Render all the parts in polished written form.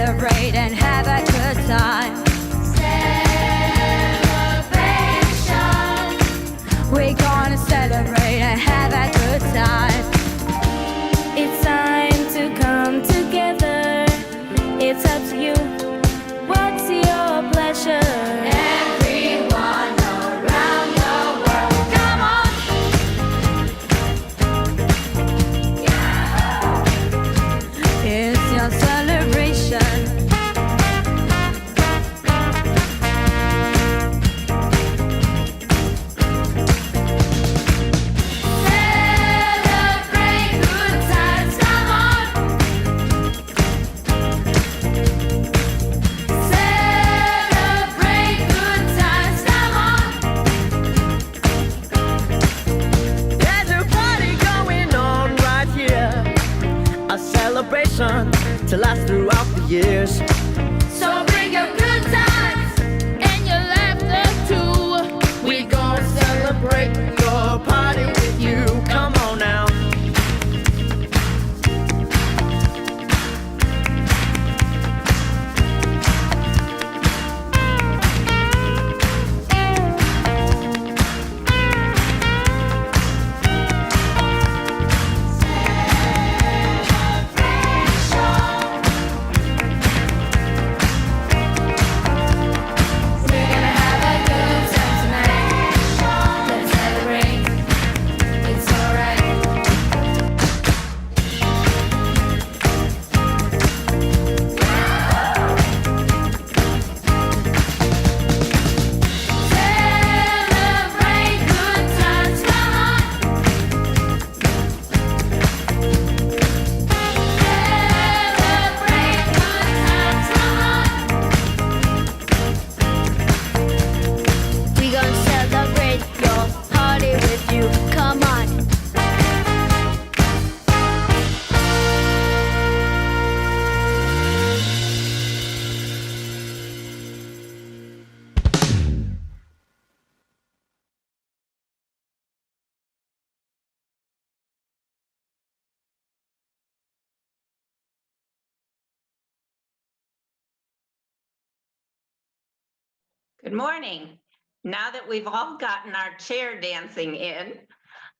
celebrate and have a good time. Celebration. We're gonna celebrate and have a good time. It's time to come together. It's up to you. What's your pleasure? Everyone around the world, come on! Yeah. It's your celebration. Celebrate good times, come on! Celebrate good times, come on! There's a party going on right here, a celebration to last throughout the years. So bring your good times and your laughter too. We gon' celebrate your party with you. Come on now. We're gonna have a good time tonight. Let's celebrate. It's alright. Celebrate good times, come on. Celebrate good times, come on. We gonna celebrate your party with you. Come on. Good morning. Now that we've all gotten our chair dancing in,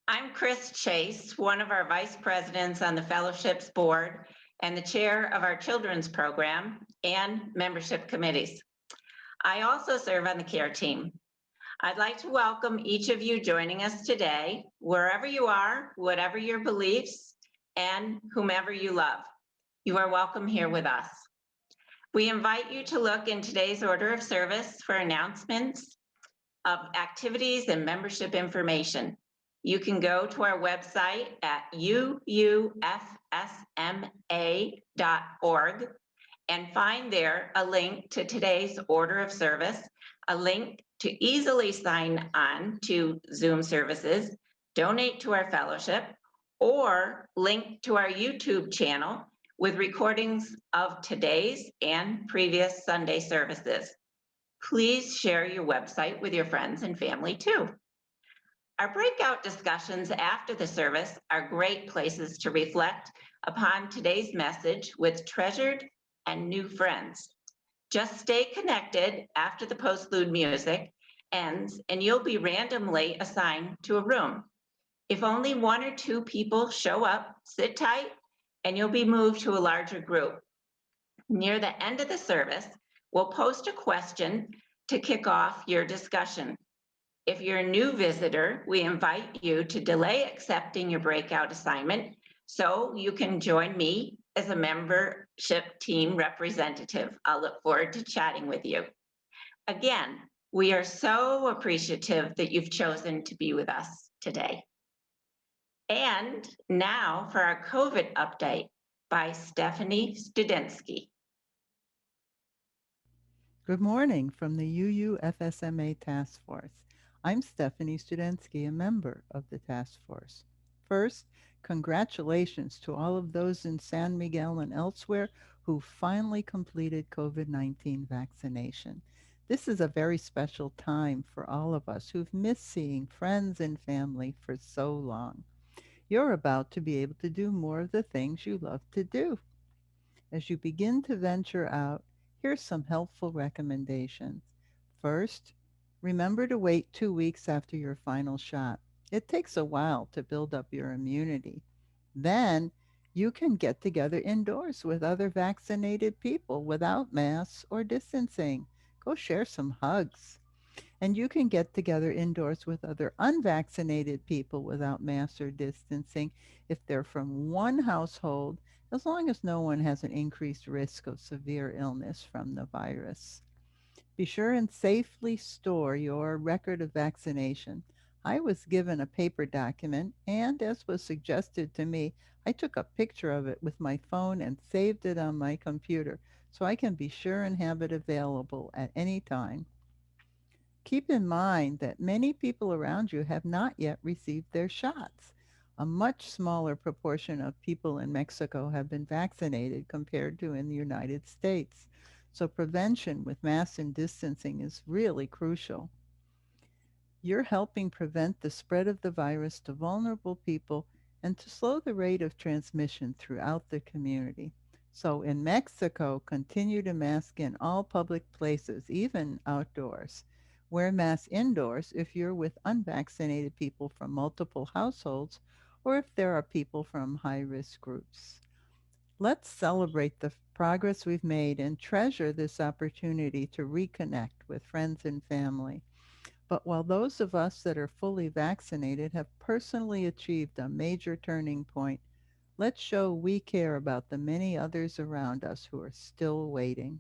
I'm Chris Chase, one of our vice presidents on the fellowships board and the chair of our children's program and membership committees. I also serve on the care team. I'd like to welcome each of you joining us today, wherever you are, whatever your beliefs, and whomever you love. You are welcome here with us. We invite you to look in today's order of service for announcements of activities and membership information. You can go to our website at UUFSMA.org and find there a link to today's order of service, a link to easily sign on to Zoom services, donate to our fellowship, or link to our YouTube channel with recordings of today's and previous Sunday services. Please share your website with your friends and family too. Our breakout discussions after the service are great places to reflect upon today's message with treasured and new friends. Just stay connected after the postlude music ends and you'll be randomly assigned to a room. If only one or two people show up, sit tight, and you'll be moved to a larger group. Near the end of the service, we'll post a question to kick off your discussion. If you're a new visitor, we invite you to delay accepting your breakout assignment so you can join me as a membership team representative. I'll look forward to chatting with you. Again, we are so appreciative that you've chosen to be with us today. And now for our COVID update by Stephanie Studenski. Good morning from the UUFSMA Task Force. I'm Stephanie Studenski, a member of the task force. First, congratulations to all of those in San Miguel and elsewhere who finally completed COVID-19 vaccination. This is a very special time for all of us who've missed seeing friends and family for so long. You're about to be able to do more of the things you love to do. As you begin to venture out, here's some helpful recommendations. First, remember to wait 2 weeks after your final shot. It takes a while to build up your immunity. Then you can get together indoors with other vaccinated people without masks or distancing. Go share some hugs. And you can get together indoors with other unvaccinated people without masks or distancing if they're from one household, as long as no one has an increased risk of severe illness from the virus. Be sure and safely store your record of vaccination. I was given a paper document, and as was suggested to me, I took a picture of it with my phone and saved it on my computer so I can be sure and have it available at any time. Keep in mind that many people around you have not yet received their shots. A much smaller proportion of people in Mexico have been vaccinated compared to in the United States. So prevention with masks and distancing is really crucial. You're helping prevent the spread of the virus to vulnerable people and to slow the rate of transmission throughout the community. So in Mexico, continue to mask in all public places, even outdoors. Wear masks indoors if you're with unvaccinated people from multiple households or if there are people from high-risk groups. Let's celebrate the progress we've made and treasure this opportunity to reconnect with friends and family. But while those of us that are fully vaccinated have personally achieved a major turning point, let's show we care about the many others around us who are still waiting.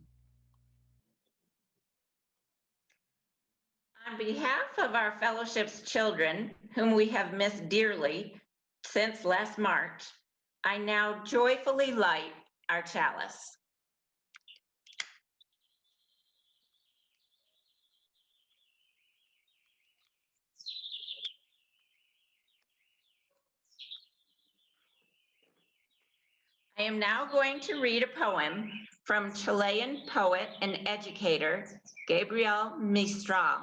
On behalf of our fellowship's children, whom we have missed dearly since last March, I now joyfully light our chalice. I am now going to read a poem from Chilean poet and educator, Gabriel Mistral.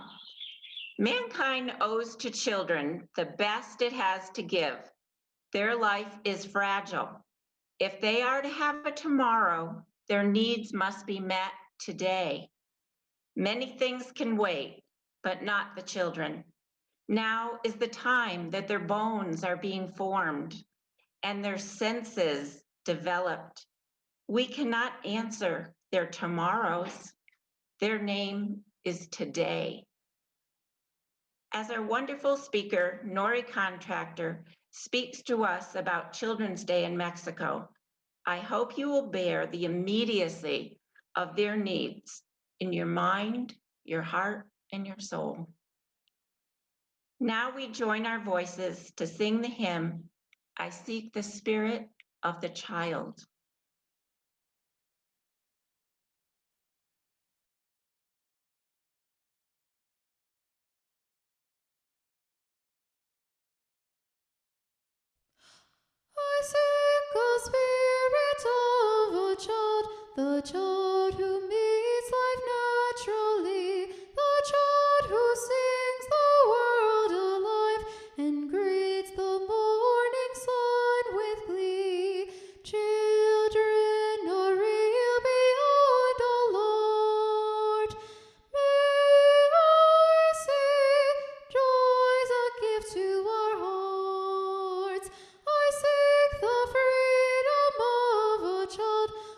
Mankind owes to children the best it has to give. Their life is fragile. If they are to have a tomorrow, their needs must be met today. Many things can wait, but not the children. Now is the time that their bones are being formed and their senses developed. We cannot answer their tomorrows. Their name is today. As our wonderful speaker, Nory Contractor, speaks to us about Children's Day in Mexico, I hope you will bear the immediacy of their needs in your mind, your heart, and your soul. Now we join our voices to sing the hymn, I Seek the Spirit of the Child. I seek the spirit of a child, the child who meets life naturally, the child who sings the world alive and greets the morning sun with glee. Children are real beyond the Lord. May I see joys a gift to our hearts. I seek the freedom of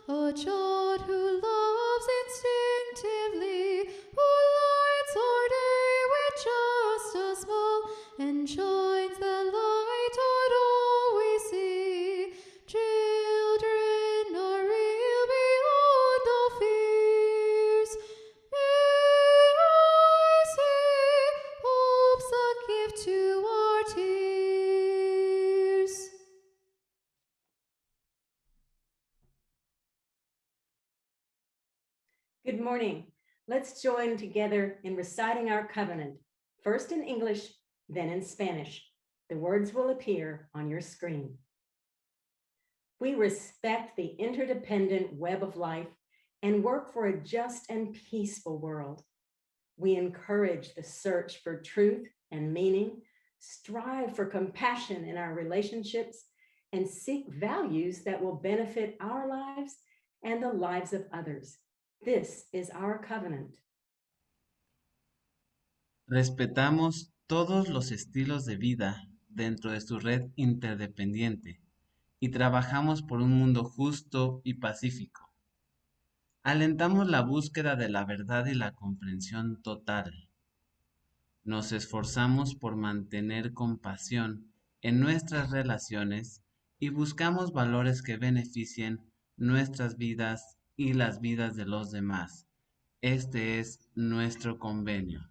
a child who loves instinctively, who lights our day with just a smile and shines the light on all we see. Children are real beyond all fears. May I see hope's a gift to our tears. Good morning. Let's join together in reciting our covenant, first in English, then in Spanish. The words will appear on your screen. We respect the interdependent web of life and work for a just and peaceful world. We encourage the search for truth and meaning, strive for compassion in our relationships, and seek values that will benefit our lives and the lives of others. This is our covenant. Respetamos todos los estilos de vida dentro de su red interdependiente y trabajamos por un mundo justo y pacífico. Alentamos la búsqueda de la verdad y la comprensión total. Nos esforzamos por mantener compasión en nuestras relaciones y buscamos valores que beneficien nuestras vidas y las vidas de los demás. Este es nuestro convenio.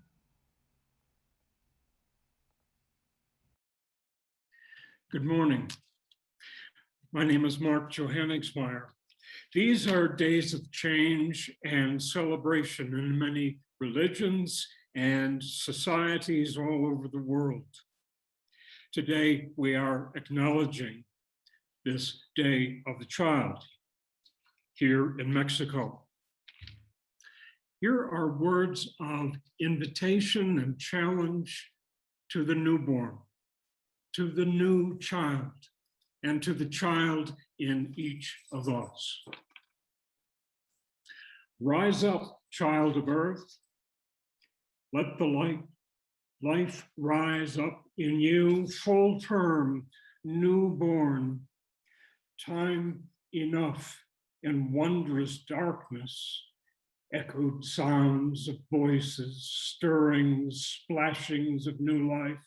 Good morning. My name is Mark Johaningsmeir. These are days of change and celebration in many religions and societies all over the world. Today, we are acknowledging this Day of the Child here in Mexico. Here are words of invitation and challenge to the newborn, to the new child, and to the child in each of us. Rise up, child of earth. Let the life rise up in you, full term, newborn. Time enough in wondrous darkness, echoed sounds of voices, stirrings, splashings of new life.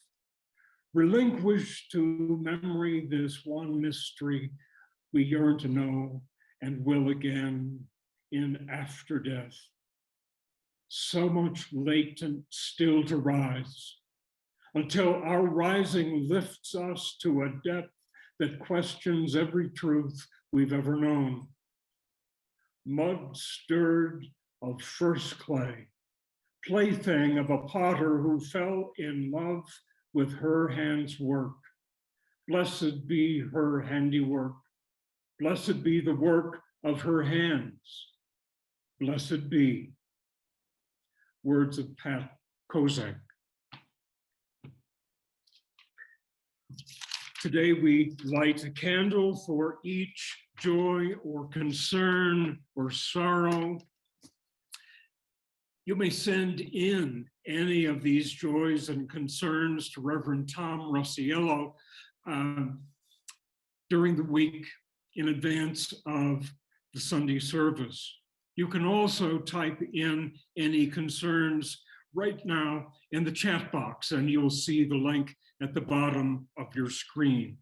Relinquish to memory this one mystery we yearn to know and will again in after death. So much latent still to rise, until our rising lifts us to a depth that questions every truth we've ever known. Mud stirred of first clay, plaything of a potter who fell in love with her hand's work. Blessed be her handiwork. Blessed be the work of her hands. Blessed be. Words of Pat Kozak. Today we light a candle for each joy or concern or sorrow. You may send in any of these joys and concerns to Reverend Tom Rossiello during the week in advance of the Sunday service. You can also type in any concerns right now in the chat box, and you'll see the link at the bottom of your screen.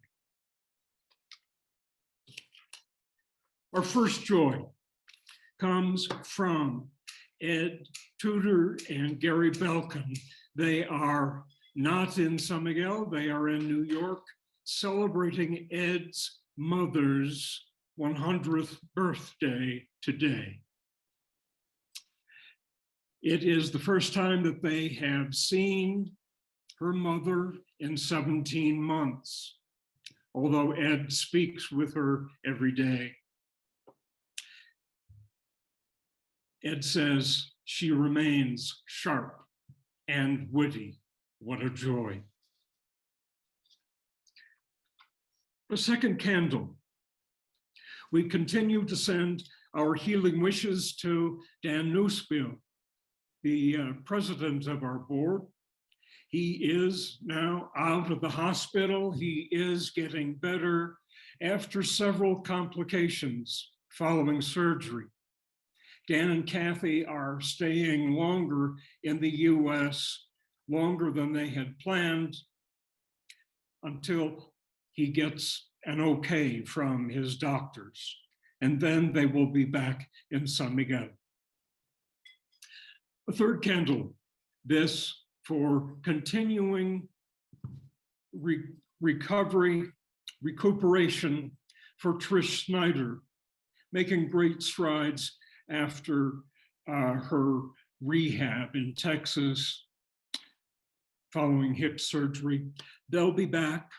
Our first joy comes from Ed Tudor and Gary Belkin. They are not in San Miguel, they are in New York, celebrating Ed's mother's 100th birthday today. It is the first time that they have seen her mother in 17 months, although Ed speaks with her every day. Ed says she remains sharp and witty. What a joy. A second candle. We continue to send our healing wishes to Dan Nussbiel, the president of our board. He is now out of the hospital. He is getting better after several complications following surgery. Dan and Kathy are staying longer in the US, longer than they had planned, until he gets an okay from his doctors. And then they will be back in San Miguel. A third candle, this for continuing recuperation for Trish Snyder, making great strides after her rehab in Texas following hip surgery. They'll be back,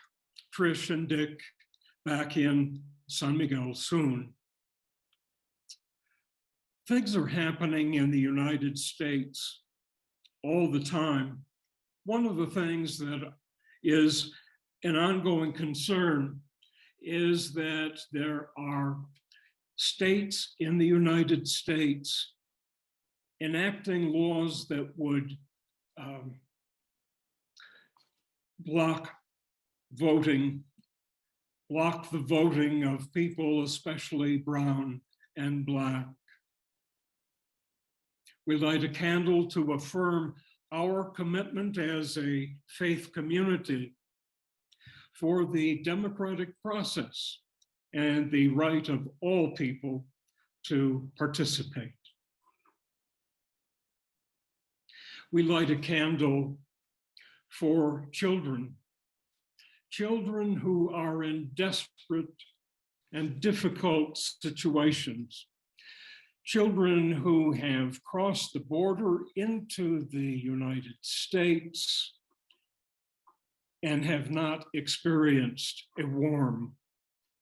Trish and Dick, back in San Miguel soon. Things are happening in the United States all the time. One of the things that is an ongoing concern is that there are states in the United States enacting laws that would block the voting of people, especially brown and black. We light a candle to affirm our commitment as a faith community for the democratic process and the right of all people to participate. We light a candle for children who are in desperate and difficult situations, children who have crossed the border into the United States and have not experienced a warm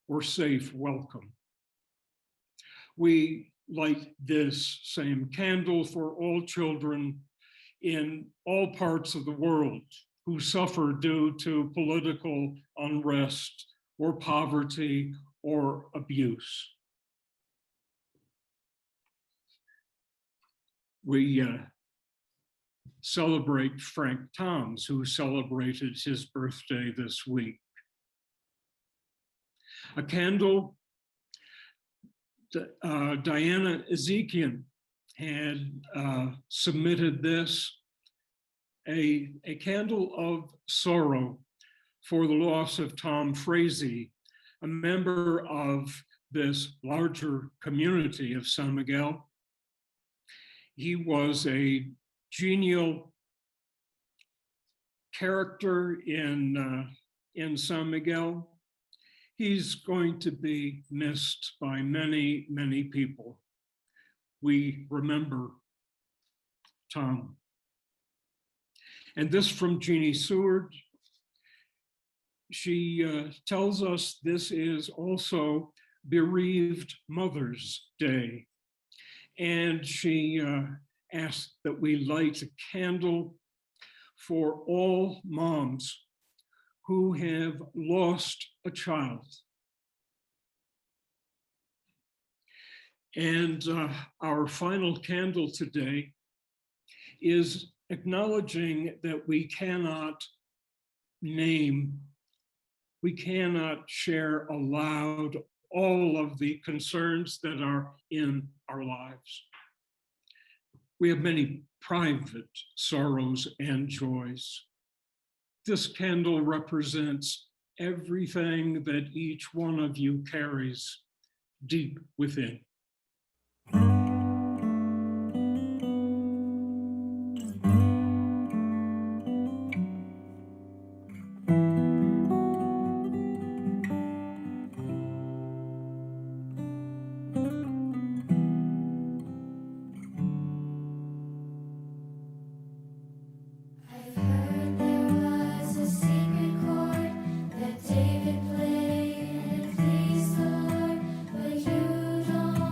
or safe welcome. We light this same candle for all children in all parts of the world who suffer due to political unrest or poverty or abuse. We celebrate Frank Toms, who celebrated his birthday this week. A candle, Diana Ezekian had submitted this, a candle of sorrow for the loss of Tom Frazee, a member of this larger community of San Miguel. He was a genial character in San Miguel. He's going to be missed by many, many people. We remember Tom. And this from Jeannie Seward. She tells us this is also Bereaved Mother's Day. And she asked that we light a candle for all moms who have lost a child. And our final candle today is acknowledging that we cannot name, we cannot share aloud all of the concerns that are in our lives. We have many private sorrows and joys. This candle represents everything that each one of you carries deep within. David played, please Lord, but you don't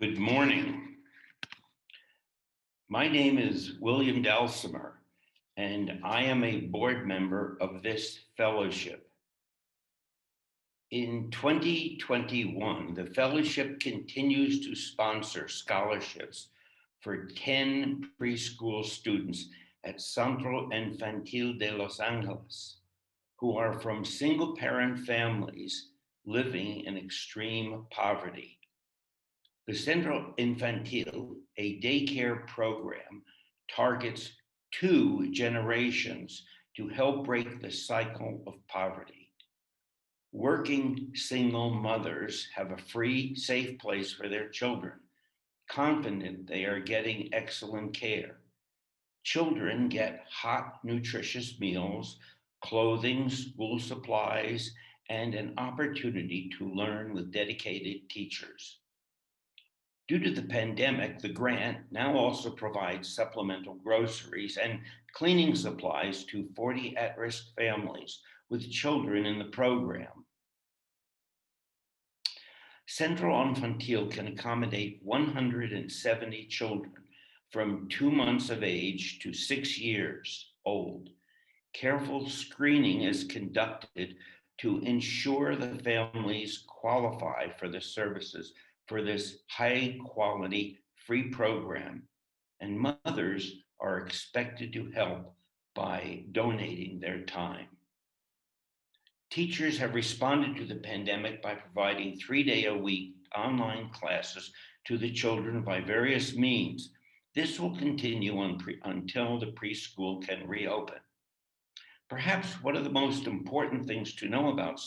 Good morning. My name is William Dalsimer, and I am a board member of this fellowship. In 2021, the fellowship continues to sponsor scholarships for 10 preschool students at Centro Infantil de Los Angeles, who are from single-parent families living in extreme poverty. The Centro Infantil, a daycare program, targets 2 generations to help break the cycle of poverty. Working single mothers have a free, safe place for their children, confident they are getting excellent care. Children get hot, nutritious meals, clothing, school supplies, and an opportunity to learn with dedicated teachers. Due to the pandemic, the grant now also provides supplemental groceries and cleaning supplies to 40 at-risk families with children in the program. Centro Infantil can accommodate 170 children from 2 months of age to 6 years old. Careful screening is conducted to ensure the families qualify for the services for this high quality free program, and mothers are expected to help by donating their time. Teachers have responded to the pandemic by providing 3-day-a-week online classes to the children by various means. This will continue until the preschool can reopen. Perhaps one of the most important things to know about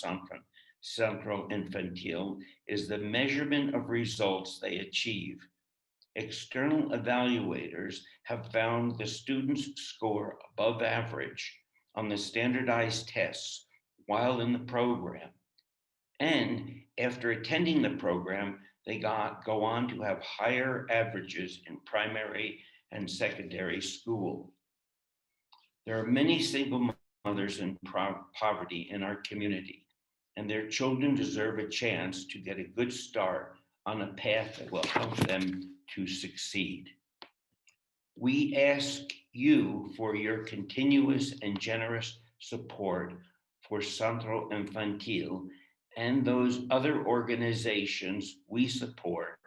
Centro Infantil is the measurement of results they achieve. External evaluators have found the students score above average on the standardized tests while in the program. And after attending the program, they go on to have higher averages in primary and secondary school. There are many single mothers in poverty in our community, and their children deserve a chance to get a good start on a path that will help them to succeed. We ask you for your continuous and generous support for Centro Infantil and those other organizations we support,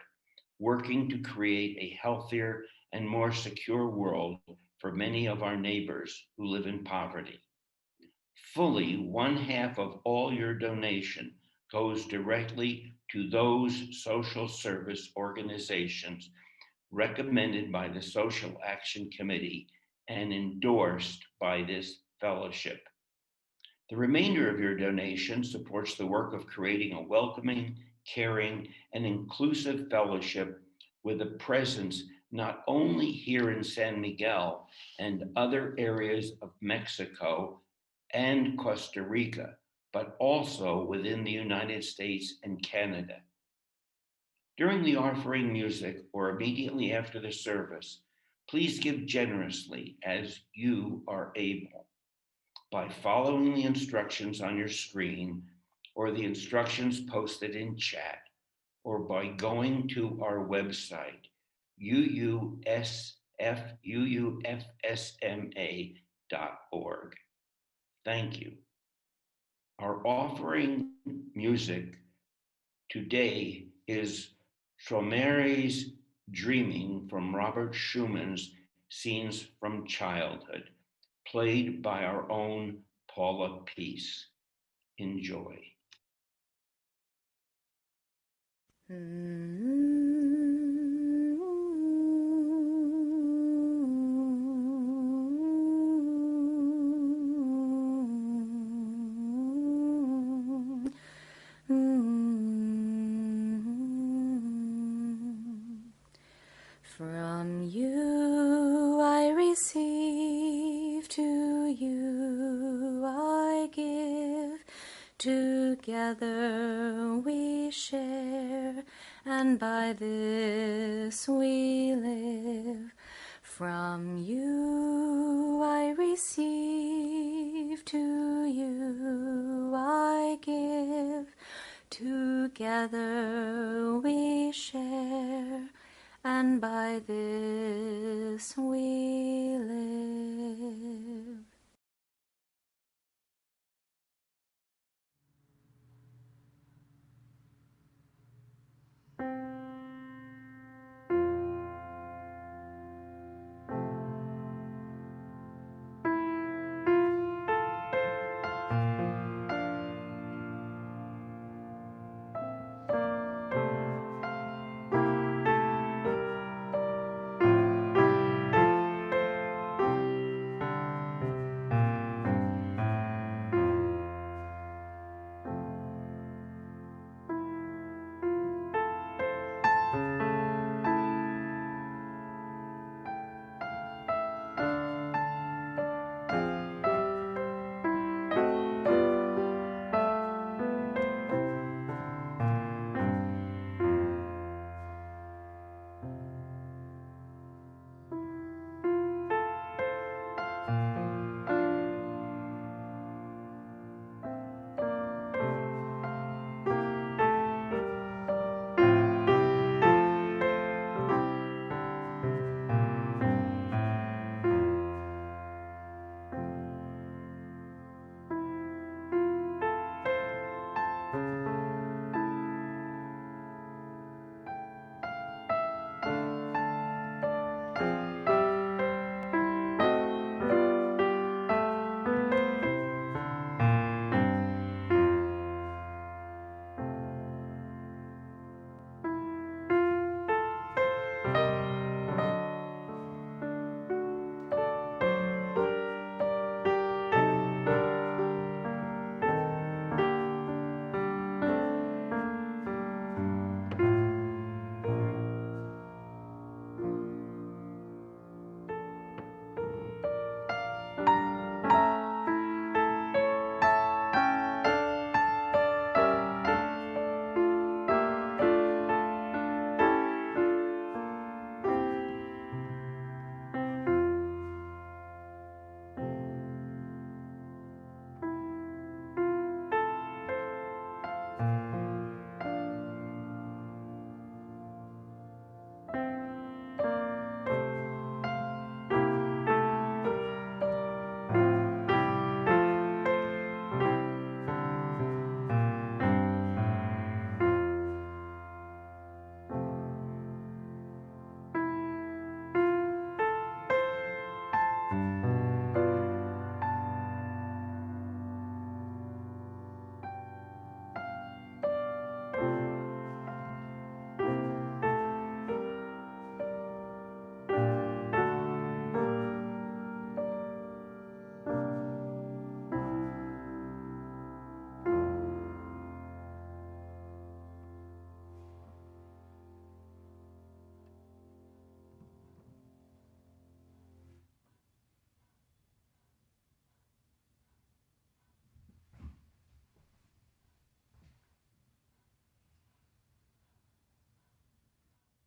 working to create a healthier and more secure world for many of our neighbors who live in poverty. Fully 1/2 of all your donation goes directly to those social service organizations recommended by the Social Action Committee and endorsed by this fellowship. The remainder of your donation supports the work of creating a welcoming, caring, and inclusive fellowship with a presence not only here in San Miguel and other areas of Mexico and Costa Rica, but also within the United States and Canada. During the offering music or immediately after the service, please give generously as you are able by following the instructions on your screen or the instructions posted in chat, or by going to our website, UUFSMA.org. Thank you. Our offering music today is Tromeri's Dreaming from Robert Schumann's Scenes from Childhood, played by our own Paula Peace. Enjoy. From you I receive, to you I give. Together we share, and by this we live. From you I receive, to you I give. Together we share, and by this we live.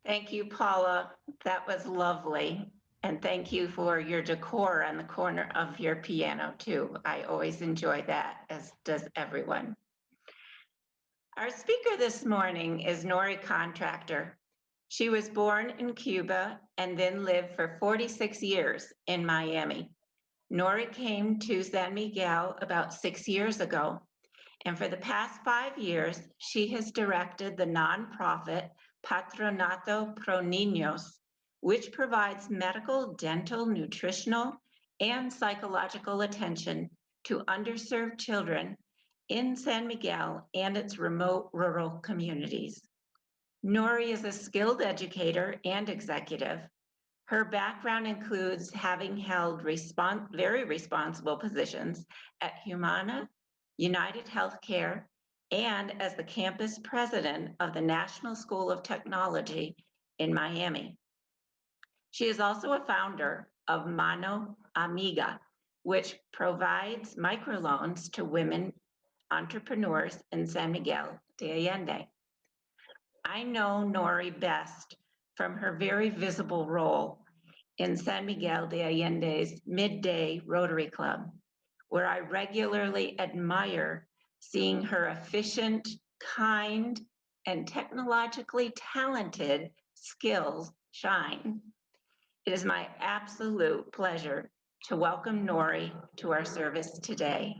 Thank you, Paula. That was lovely. And thank you for your decor on the corner of your piano too. I always enjoy that, as does everyone. Our speaker this morning is Nory Contractor. She was born in Cuba and then lived for 46 years in Miami. Nory came to San Miguel about 6 years ago. And for the past 5 years, she has directed the nonprofit Patronato Pro Niños, which provides medical, dental, nutritional, and psychological attention to underserved children in San Miguel and its remote rural communities. Nory is a skilled educator and executive. Her background includes having held very responsible positions at Humana, United Healthcare, and as the campus president of the National School of Technology in Miami. She is also a founder of Mano Amiga, which provides microloans to women entrepreneurs in San Miguel de Allende. I know Nory best from her very visible role in San Miguel de Allende's Midday Rotary Club, where I regularly admire seeing her efficient, kind, and technologically talented skills shine. It is my absolute pleasure to welcome Nory to our service today.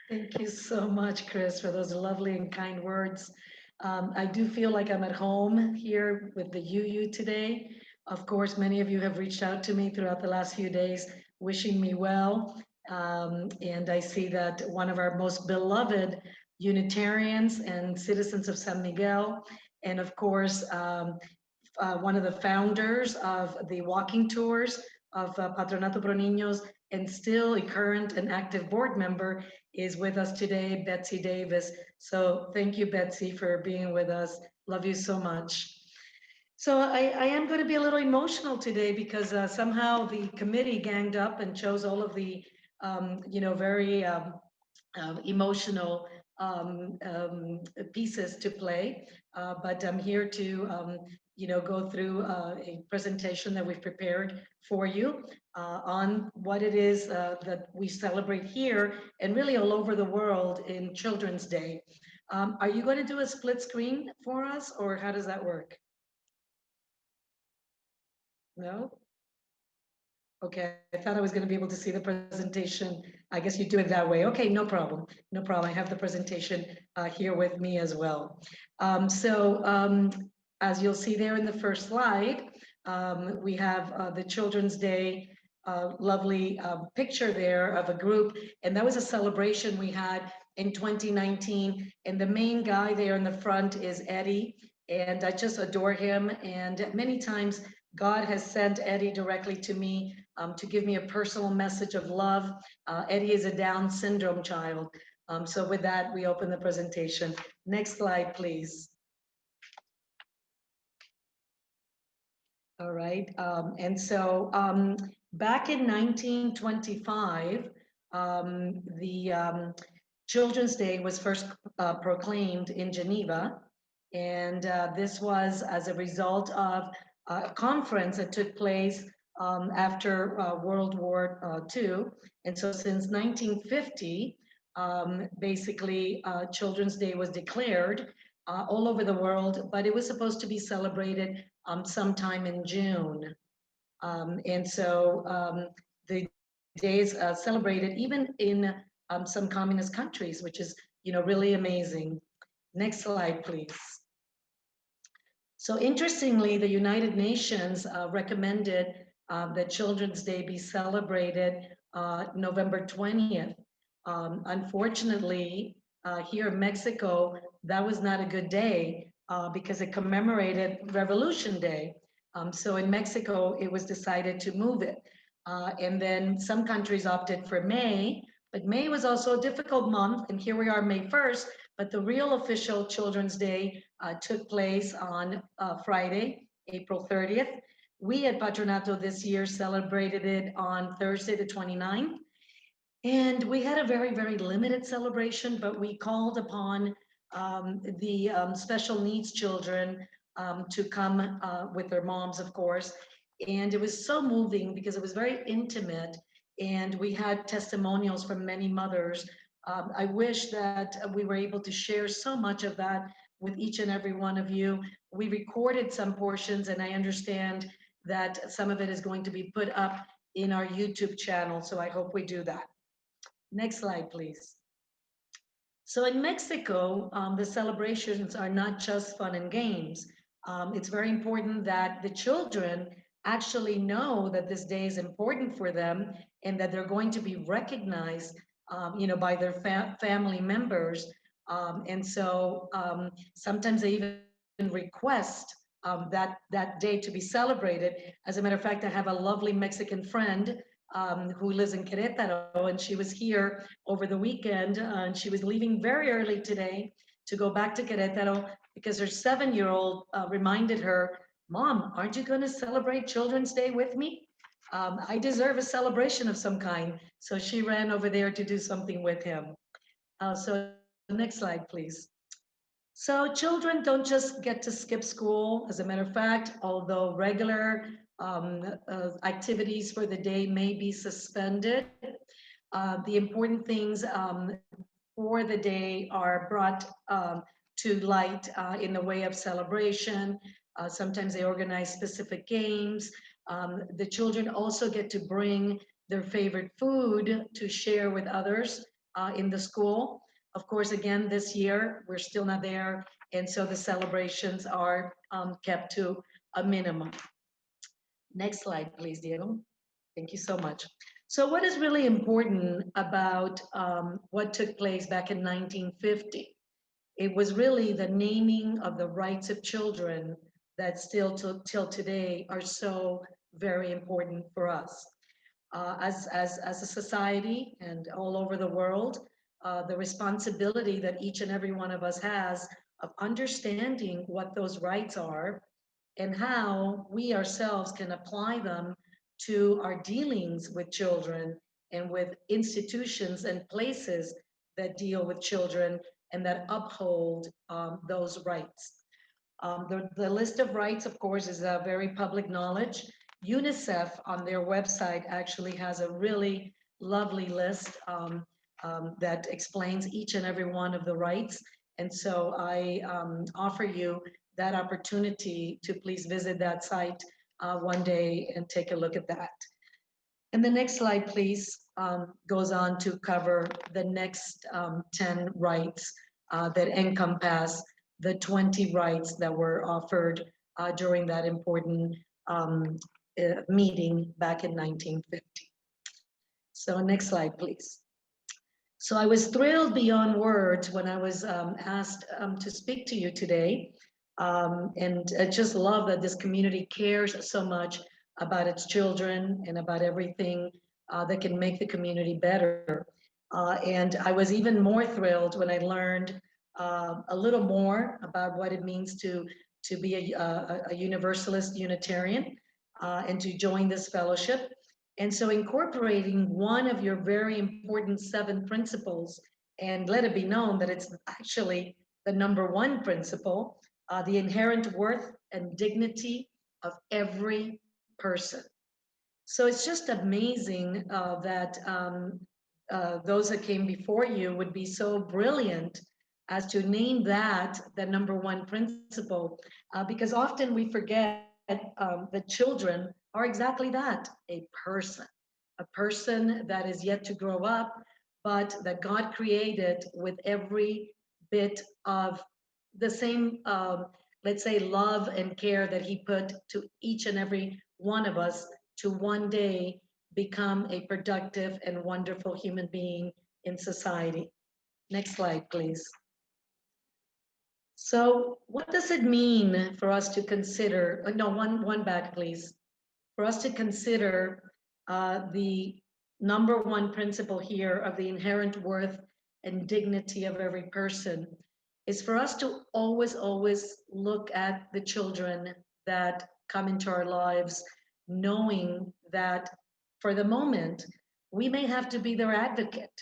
Thank you so much, Chris, for those lovely and kind words. I do feel like I'm at home here with the UU today. Of course, many of you have reached out to me throughout the last few days, wishing me well. And I see that one of our most beloved Unitarians and citizens of San Miguel, and of course, one of the founders of the walking tours of Patronato Pro Niños, and still a current and active board member, is with us today, Betsy Davis. So thank you, Betsy, for being with us. Love you so much. So I am going to be a little emotional today because somehow the committee ganged up and chose all of the, very emotional pieces to play. But I'm here to, go through a presentation that we've prepared for you on what it is that we celebrate here and really all over the world in Children's Day. Are you going to do a split screen for us, or how does that work? No? Okay, I thought I was going to be able to see the presentation. I guess you do it that way. Okay, no problem. No problem. I have the presentation here with me as well. As you'll see there in the first slide, we have the Children's Day lovely picture there of a group, and that was a celebration we had in 2019. And the main guy there in the front is Eddie, and I just adore him. And many times God has sent Eddie directly to me to give me a personal message of love. Eddie is a Down syndrome child. So with that, we open the presentation. Next slide, please. All right, back in 1925, the Children's Day was first proclaimed in Geneva, and this was as a result of a conference that took place after World War II. And so since 1950, basically Children's Day was declared all over the world, but it was supposed to be celebrated sometime in June. The day is celebrated even in some communist countries, which is, really amazing. Next slide, please. So interestingly, the United Nations recommended that Children's Day be celebrated November 20th. Unfortunately, here in Mexico, that was not a good day because it commemorated Revolution Day. So in Mexico, it was decided to move it. And then some countries opted for May, but May was also a difficult month. And here we are, May 1st, but the real official Children's Day took place on Friday, April 30th. We at Patronato this year celebrated it on Thursday, the 29th. And we had a very, very limited celebration, but we called upon the special needs children to come with their moms, of course. And it was so moving because it was very intimate, and we had testimonials from many mothers. I wish that we were able to share so much of that with each and every one of you. We recorded some portions, and I understand that some of it is going to be put up in our YouTube channel, so I hope we do that. Next slide, please. So in Mexico, the celebrations are not just fun and games. It's very important that the children actually know that this day is important for them and that they're going to be recognized, by their family members. Sometimes they even request that day to be celebrated. As a matter of fact, I have a lovely Mexican friend who lives in Querétaro, and she was here over the weekend, and she was leaving very early today to go back to Querétaro because her 7-year-old reminded her, "Mom, aren't you going to celebrate Children's Day with me? I deserve a celebration of some kind." So she ran over there to do something with him. So next slide, please. So children don't just get to skip school. As a matter of fact, although regular activities for the day may be suspended, the important things for the day are brought to light in the way of celebration. Sometimes they organize specific games. The children also get to bring their favorite food to share with others in the school. Of course, again, this year, we're still not there, and so the celebrations are kept to a minimum. Next slide, please, Diego. Thank you so much. So what is really important about what took place back in 1950? It was really the naming of the rights of children that still till today are so very important for us. As a society and all over the world, the responsibility that each and every one of us has of understanding what those rights are and how we ourselves can apply them to our dealings with children and with institutions and places that deal with children and that uphold those rights. The list of rights, of course, is very public knowledge. UNICEF on their website actually has a really lovely list that explains each and every one of the rights. And so I offer you that opportunity to please visit that site one day and take a look at that. And the next slide, please, goes on to cover the next 10 rights that encompass the 20 rights that were offered during that important meeting back in 1950. So next slide, please. So I was thrilled beyond words when I was asked to speak to you today. And I just love that this community cares so much about its children and about everything that can make the community better. And I was even more thrilled when I learned a little more about what it means to be a Universalist Unitarian and to join this fellowship. And so incorporating one of your very important 7 principles, and let it be known that it's actually the #1 principle, the inherent worth and dignity of every person. So it's just amazing that those that came before you would be so brilliant as to name that the #1 principle, because often we forget that children are exactly that, a person that is yet to grow up, but that God created with every bit of the same, let's say, love and care that he put to each and every one of us to one day become a productive and wonderful human being in society. Next slide, please. So what does it mean for us to consider, no, one back, please. For us to consider the #1 principle here of the inherent worth and dignity of every person is for us to always look at the children that come into our lives, knowing that for the moment, we may have to be their advocate.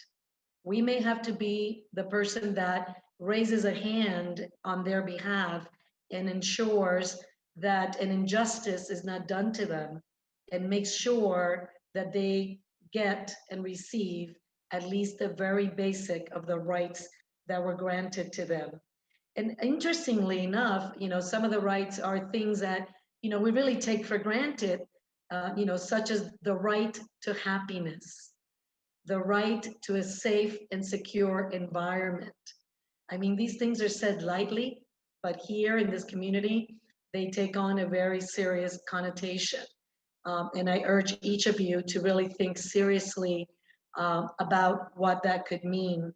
We may have to be the person that raises a hand on their behalf and ensures that an injustice is not done to them and makes sure that they get and receive at least the very basic of the rights that were granted to them. And interestingly enough, some of the rights are things that, we really take for granted, such as the right to happiness, the right to a safe and secure environment. I mean, these things are said lightly, but here in this community, they take on a very serious connotation. And I urge each of you to really think seriously about what that could mean.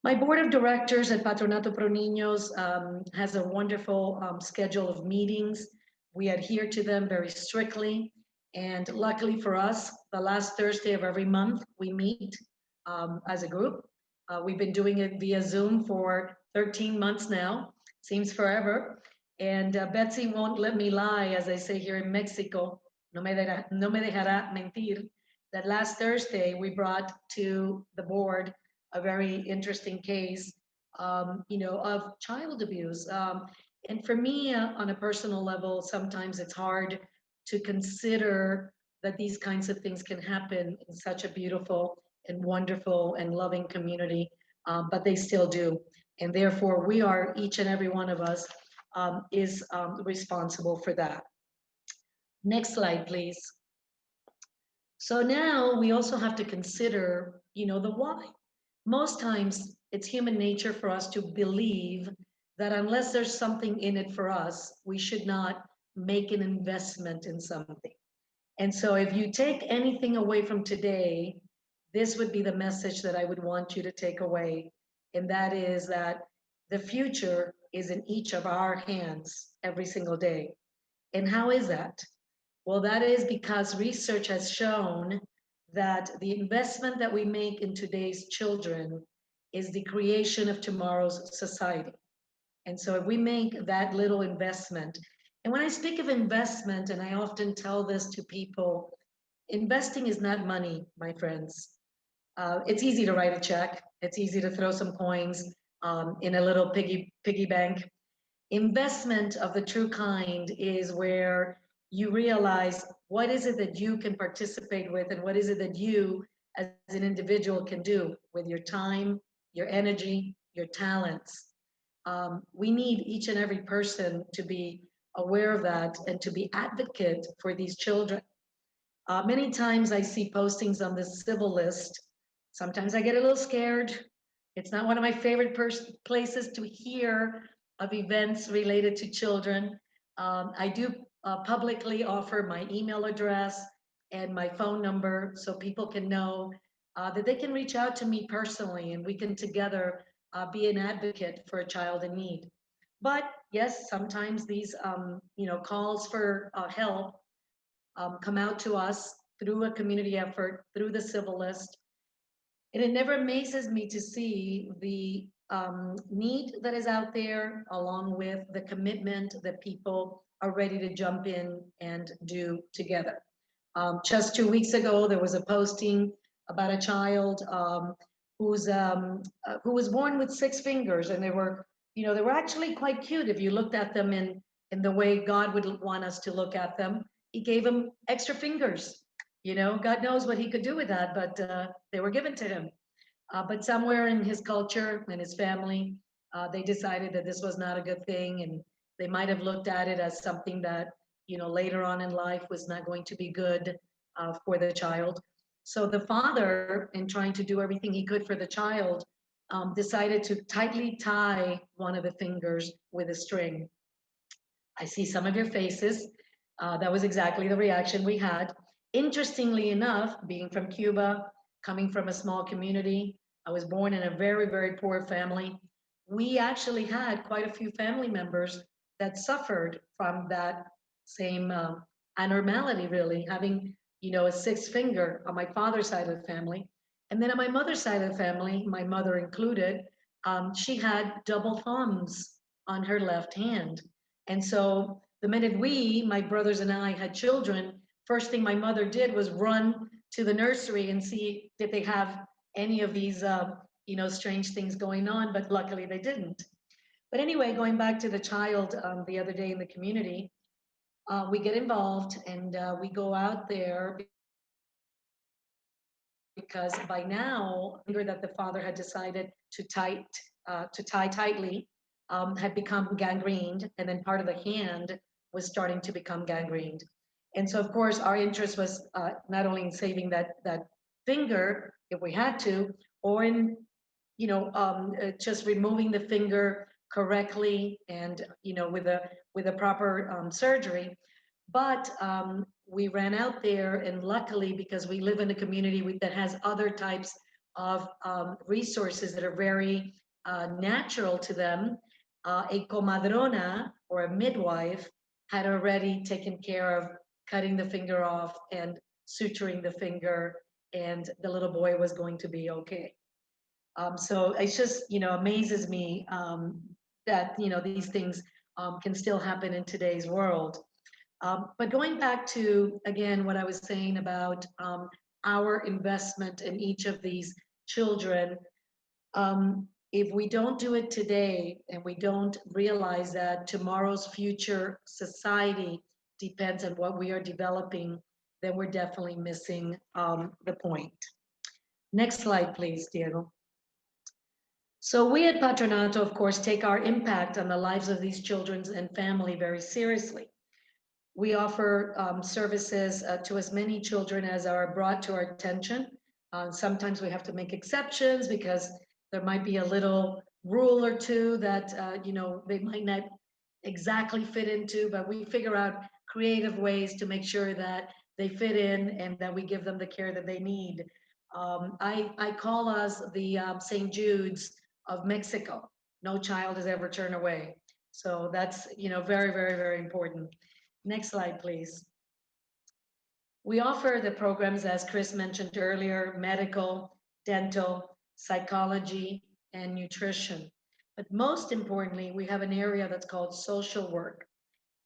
My board of directors at Patronato Pro Niños has a wonderful schedule of meetings. We adhere to them very strictly. And luckily for us, the last Thursday of every month, we meet as a group. We've been doing it via Zoom for 13 months now. Seems forever. And Betsy won't let me lie, as I say here in Mexico, no me dejará mentir, that last Thursday we brought to the board a very interesting case, of child abuse. And for me, on a personal level, sometimes it's hard to consider that these kinds of things can happen in such a beautiful and wonderful and loving community, but they still do. And therefore, we are, each and every one of us, is responsible for that. Next slide, please. So now we also have to consider, the why. Most times it's human nature for us to believe that unless there's something in it for us, we should not make an investment in something. And so if you take anything away from today, this would be the message that I would want you to take away. And that is that the future is in each of our hands every single day. And how is that? Well, that is because research has shown that the investment that we make in today's children is the creation of tomorrow's society. And so if we make that little investment, and when I speak of investment, and I often tell this to people, investing is not money, my friends. It's easy to write a check. It's easy to throw some coins in a little piggy bank. Investment of the true kind is where you realize what is it that you can participate with and what is it that you as an individual can do with your time, your energy, your talents. We need each and every person to be aware of that and to be advocate for these children. Many times I see postings on the civil list. Sometimes I get a little scared. It's not one of my favorite places to hear of events related to children. I do publicly offer my email address and my phone number so people can know that they can reach out to me personally and we can together be an advocate for a child in need. But yes, sometimes these calls for help come out to us through a community effort, through the civil list. And it never amazes me to see the need that is out there, along with the commitment that people are ready to jump in and do together. Just 2 weeks ago, there was a posting about a child who was born with 6 fingers, and they were actually quite cute if you looked at them in the way God would want us to look at them. He gave him extra fingers. God knows what he could do with that, but they were given to him. But somewhere in his culture and his family, they decided that this was not a good thing, and they might have looked at it as something that, later on in life was not going to be good for the child. So the father, in trying to do everything he could for the child, decided to tightly tie one of the fingers with a string. I see some of your faces. That was exactly the reaction we had. Interestingly enough, being from Cuba, coming from a small community, I was born in a very, very poor family. We actually had quite a few family members that suffered from that same abnormality, really, having, a 6th finger on my father's side of the family. And then on my mother's side of the family, my mother included, she had double thumbs on her left hand. And so the minute my brothers and I had children, first thing my mother did was run to the nursery and see did they have any of these, strange things going on, but luckily they didn't. But anyway, going back to the child the other day in the community, we get involved and we go out there because by now, that the father had decided to tie tightly had become gangrened, and then part of the hand was starting to become gangrened. And so, of course, our interest was not only in saving that finger, if we had to, or in, just removing the finger correctly and, with a proper surgery. But we ran out there, and luckily, because we live in a community that has other types of resources that are very natural to them, a comadrona, or a midwife, had already taken care of cutting the finger off and suturing the finger, and the little boy was going to be okay. So it just, amazes me that, these things can still happen in today's world. But going back to, again, what I was saying about our investment in each of these children, if we don't do it today and we don't realize that tomorrow's future society depends on what we are developing, then we're definitely missing the point. Next slide, please, Diego. So we at Patronato, of course, take our impact on the lives of these children and family very seriously. We offer services to as many children as are brought to our attention. Sometimes we have to make exceptions because there might be a little rule or two that they might not exactly fit into, but we figure out creative ways to make sure that they fit in and that we give them the care that they need. I call us the St. Jude's of Mexico. No child is ever turned away. So that's very, very, very important. Next slide, please. We offer the programs, as Chris mentioned earlier, medical, dental, psychology, and nutrition. But most importantly, we have an area that's called social work.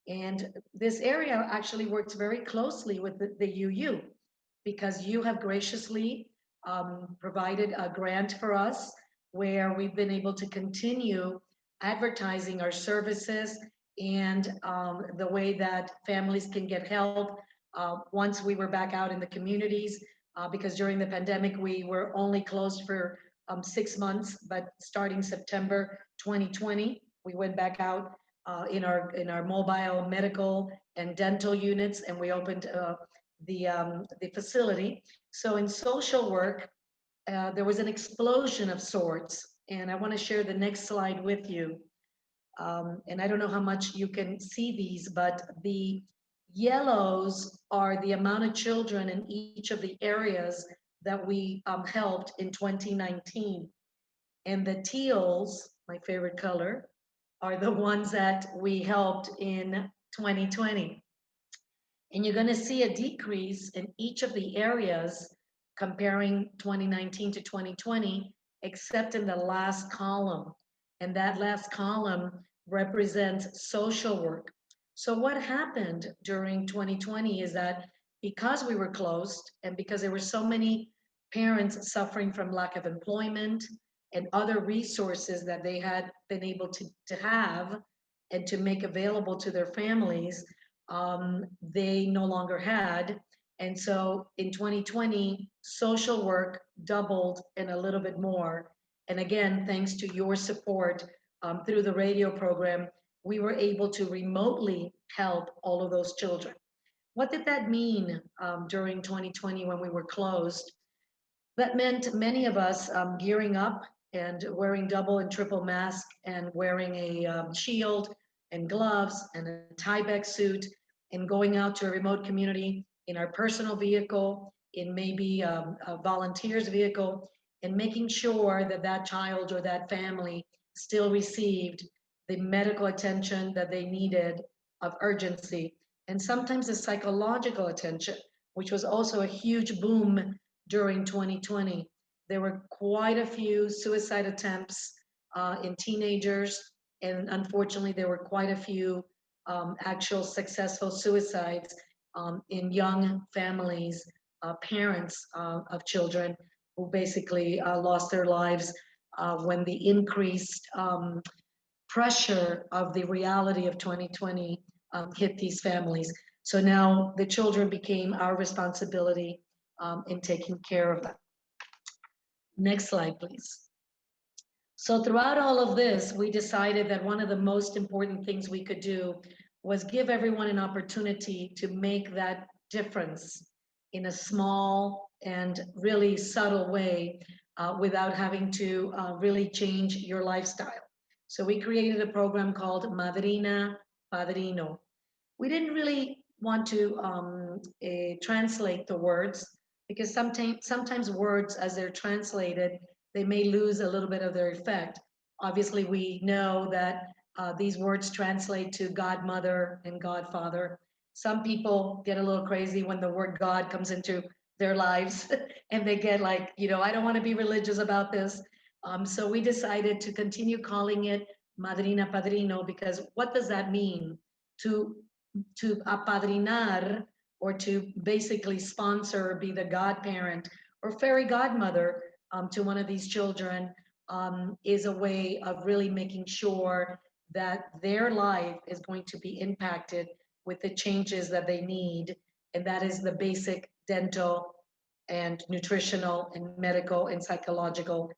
And this area actually works very closely with the UU because you have graciously provided a grant for us where we've been able to continue advertising our services and the way that families can get help once we were back out in the communities, because during the pandemic, we were only closed for 6 months, but starting September 2020, we went back out in our mobile medical and dental units, and we opened the facility. So in social work, there was an explosion of sorts, and I want to share the next slide with you. And I don't know how much you can see these, but the yellows are the amount of children in each of the areas that we helped in 2019. And the teals, my favorite color, are the ones that we helped in 2020. And you're going to see a decrease in each of the areas comparing 2019 to 2020, except in the last column. And that last column represents social work. So what happened during 2020 is that because we were closed and because there were so many parents suffering from lack of employment and other resources that they had been able to have and to make available to their families, they no longer had. And so in 2020, social work doubled and a little bit more. And again, thanks to your support through the radio program, we were able to remotely help all of those children. What did that mean during 2020 when we were closed? That meant many of us gearing up and wearing double and triple mask and wearing a shield and gloves and a tie-back suit and going out to a remote community in our personal vehicle, in maybe a volunteer's vehicle, and making sure that that child or that family still received the medical attention that they needed of urgency, and sometimes the psychological attention, which was also a huge boom during 2020. There were quite a few suicide attempts in teenagers, and unfortunately, there were quite a few actual successful suicides in young families, parents of children who basically lost their lives when the increased pressure of the reality of 2020 hit these families. So now the children became our responsibility in taking care of them. Next slide, please. So throughout all of this, we decided that one of the most important things we could do was give everyone an opportunity to make that difference in a small and really subtle way without having to really change your lifestyle. So we created a program called Madrina Padrino. We didn't really want to translate the words because sometimes words, as they're translated, they may lose a little bit of their effect. Obviously, we know that these words translate to godmother and godfather. Some people get a little crazy when the word God comes into their lives and they get like, I don't want to be religious about this. So we decided to continue calling it Madrina Padrino because what does that mean? To apadrinar, or to basically sponsor or be the godparent or fairy godmother to one of these children is a way of really making sure that their life is going to be impacted with the changes that they need. And that is the basic dental and nutritional and medical and psychological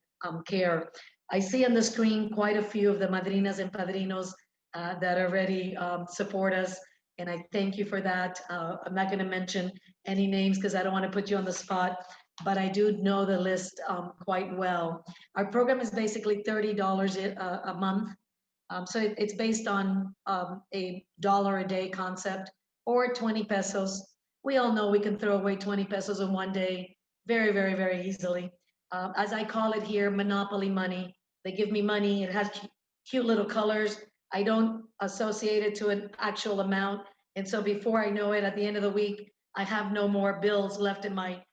care. I see on the screen quite a few of the madrinas and padrinos that already support us, and I thank you for that. I'm not going to mention any names because I don't want to put you on the spot, but I do know the list quite well. Our program is basically $30 a month. So it's based on a $1 a day concept or 20 pesos. We all know we can throw away 20 pesos in one day very, very, very easily. As I call it here, monopoly money. They give me money, it has cute little colors. I don't associate it to an actual amount. And so before I know it, at the end of the week, I have no more bills left in my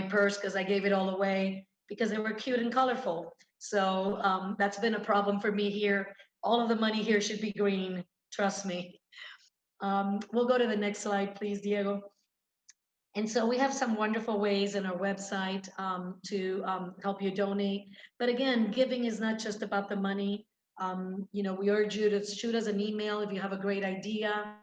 purse because I gave it all away because they were cute and colorful. So that's been a problem for me here. All of the money here should be green, trust me. We'll go to the next slide, please, Diego. And so we have some wonderful ways in our website to help you donate. But again, giving is not just about the money. We urge you to shoot us an email if you have a great idea.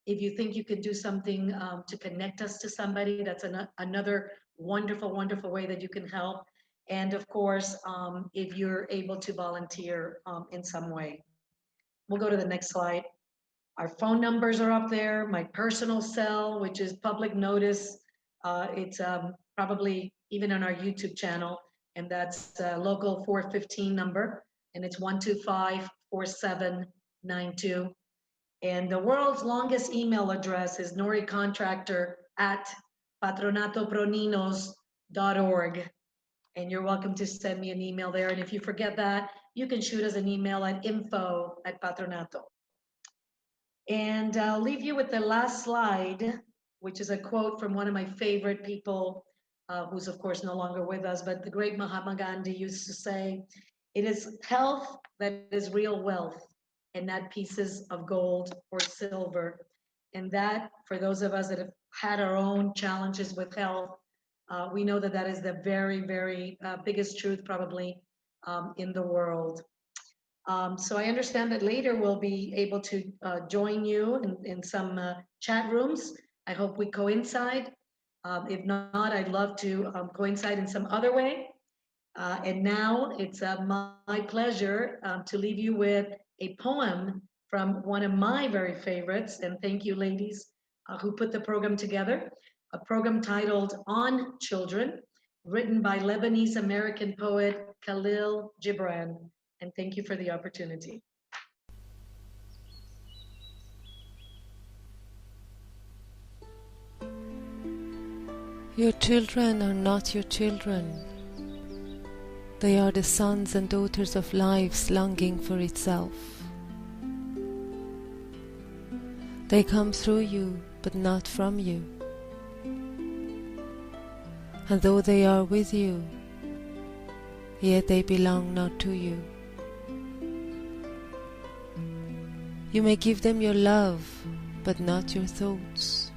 If you think you could do something to connect us to somebody, that's another wonderful, wonderful way that you can help. And of course, if you're able to volunteer in some way. We'll go to the next slide. Our phone numbers are up there. My personal cell, which is public notice. It's probably even on our YouTube channel, and that's local 415 number, and it's 125-4792. And the world's longest email address is norycontractor@patronatoproninos.org. And you're welcome to send me an email there. And if you forget that, you can shoot us an email at info@patronato. And I'll leave you with the last slide, which is a quote from one of my favorite people, who's of course no longer with us, but the great Mahatma Gandhi used to say, "It is health that is real wealth and not pieces of gold or silver." And that, for those of us that have had our own challenges with health, we know that that is the very, very biggest truth probably in the world. So I understand that later we'll be able to join you in some chat rooms. I hope we coincide. If not, I'd love to coincide in some other way. And now it's my pleasure to leave you with a poem from one of my very favorites. And thank you, ladies, who put the program together. A program titled On Children, written by Lebanese-American poet Khalil Gibran. And thank you for the opportunity. Your children are not your children. They are the sons and daughters of life's longing for itself. They come through you, but not from you. And though they are with you, yet they belong not to you. You may give them your love, but not your thoughts,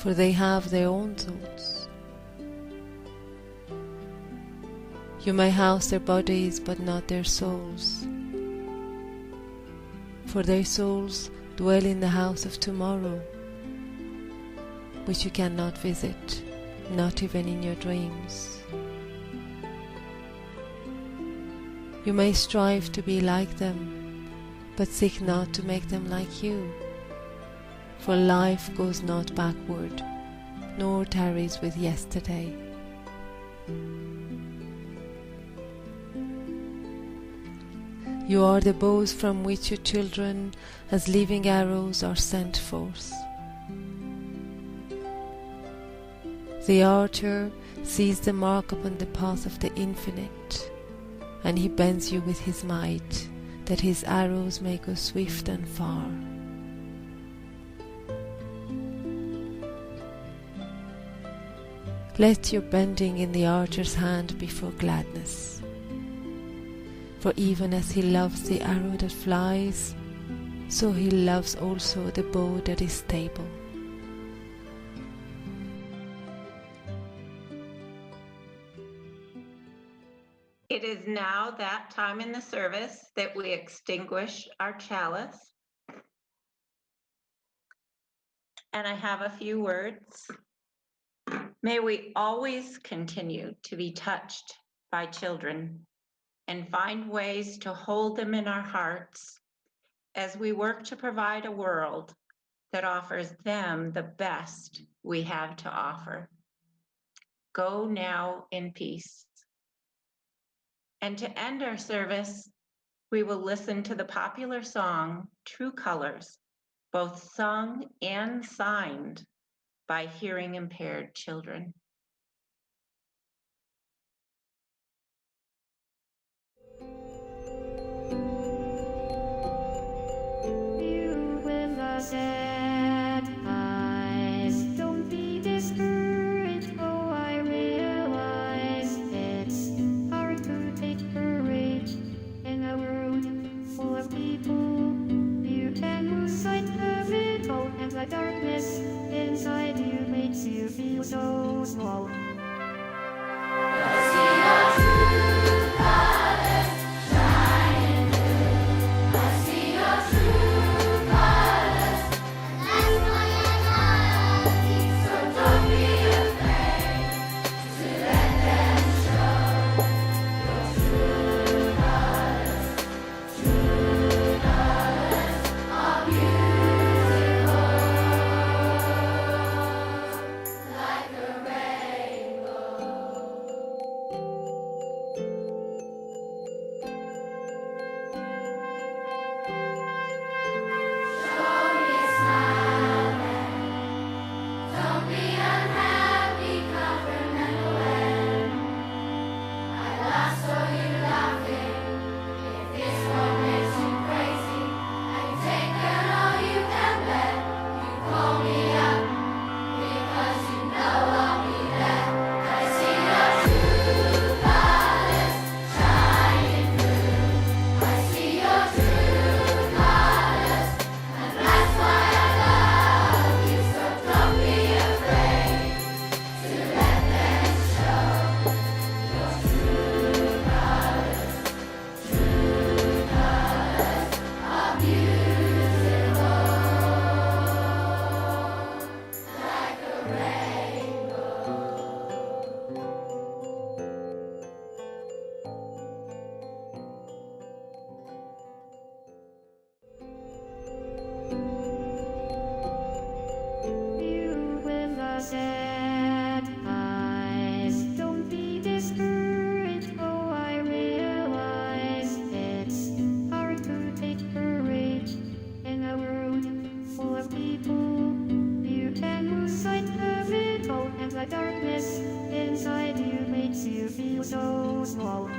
for they have their own thoughts. You may house their bodies, but not their souls, for their souls dwell in the house of tomorrow, which you cannot visit, not even in your dreams. You may strive to be like them, but seek not to make them like you, for life goes not backward, nor tarries with yesterday. You are the bows from which your children, as living arrows, are sent forth. The archer sees the mark upon the path of the infinite, and he bends you with his might, that his arrows may go swift and far. Let your bending in the archer's hand be for gladness, for even as he loves the arrow that flies, so he loves also the bow that is stable. It is now that time in the service that we extinguish our chalice. And I have a few words. May we always continue to be touched by children and find ways to hold them in our hearts as we work to provide a world that offers them the best we have to offer. Go now in peace. And to end our service, we will listen to the popular song, True Colors, both sung and signed by hearing impaired children. You with the sad eyes, don't be discouraged. Oh, I realize it's hard to take courage in a world full of people. You can lose sight of it all, and the darkness inside you makes you feel so small. Sad eyes, don't be discouraged. Oh, I realize it's hard to take courage in a world full of people. You can lose sight of it all, and the darkness inside you makes you feel so small.